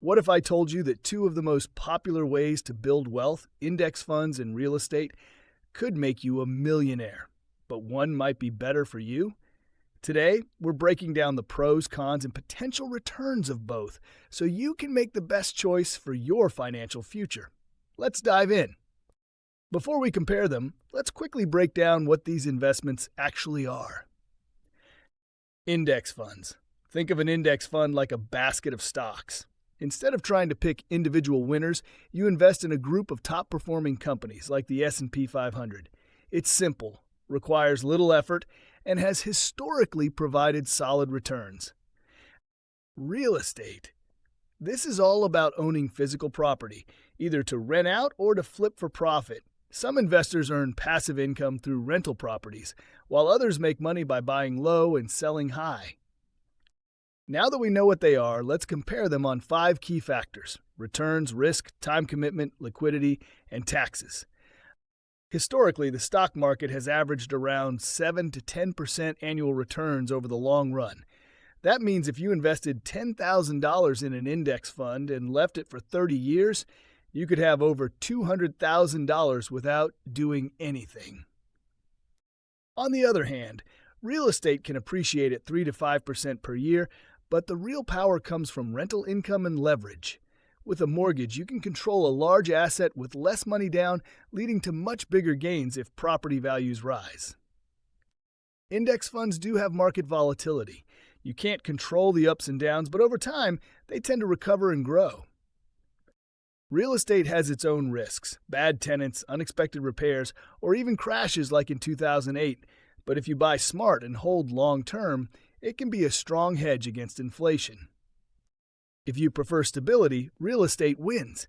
What if I told you that two of the most popular ways to build wealth, index funds and real estate, could make you a millionaire, but one might be better for you? Today, we're breaking down the pros, cons, and potential returns of both so you can make the best choice for your financial future. Let's dive in. Before we compare them, let's quickly break down what these investments actually are. Index funds. Think of an index fund like a basket of stocks. Instead of trying to pick individual winners, you invest in a group of top-performing companies like the S&P 500. It's simple, requires little effort, and has historically provided solid returns. Real estate. This is all about owning physical property, either to rent out or to flip for profit. Some investors earn passive income through rental properties, while others make money by buying low and selling high. Now that we know what they are, let's compare them on 5 key factors: returns, risk, time commitment, liquidity, and taxes. Historically, the stock market has averaged around 7 to 10% annual returns over the long run. That means if you invested $10,000 in an index fund and left it for 30 years, you could have over $200,000 without doing anything. On the other hand, real estate can appreciate at 3 to 5% per year, but the real power comes from rental income and leverage. With a mortgage, you can control a large asset with less money down, leading to much bigger gains if property values rise. Index funds do have market volatility. You can't control the ups and downs, but over time, they tend to recover and grow. Real estate has its own risks: bad tenants, unexpected repairs, or even crashes like in 2008. But if you buy smart and hold long-term, it can be a strong hedge against inflation. If you prefer stability, real estate wins.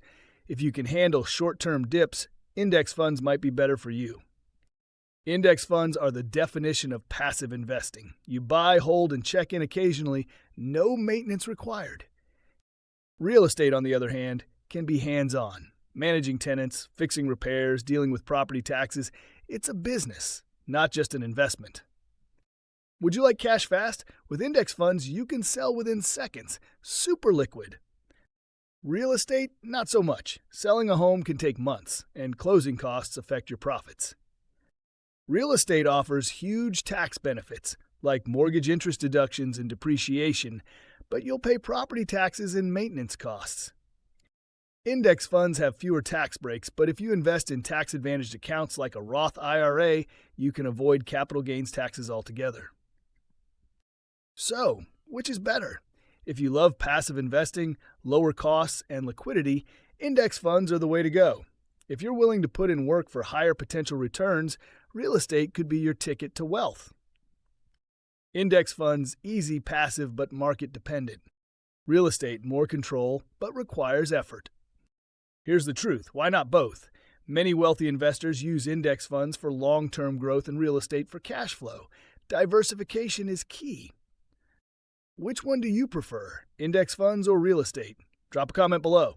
If you can handle short-term dips, index funds might be better for you. Index funds are the definition of passive investing. You buy, hold, and check in occasionally, no maintenance required. Real estate, on the other hand, can be hands-on. Managing tenants, fixing repairs, dealing with property taxes. It's a business, not just an investment. Would you like cash fast? With index funds, you can sell within seconds. Super liquid. Real estate, not so much. Selling a home can take months, and closing costs affect your profits. Real estate offers huge tax benefits, like mortgage interest deductions and depreciation, but you'll pay property taxes and maintenance costs. Index funds have fewer tax breaks, but if you invest in tax-advantaged accounts like a Roth IRA, you can avoid capital gains taxes altogether. So, which is better? If you love passive investing, lower costs, and liquidity, index funds are the way to go. If you're willing to put in work for higher potential returns, real estate could be your ticket to wealth. Index funds, easy, passive, but market dependent. Real estate, more control, but requires effort. Here's the truth: why not both? Many wealthy investors use index funds for long-term growth and real estate for cash flow. Diversification is key. Which one do you prefer, index funds or real estate? Drop a comment below.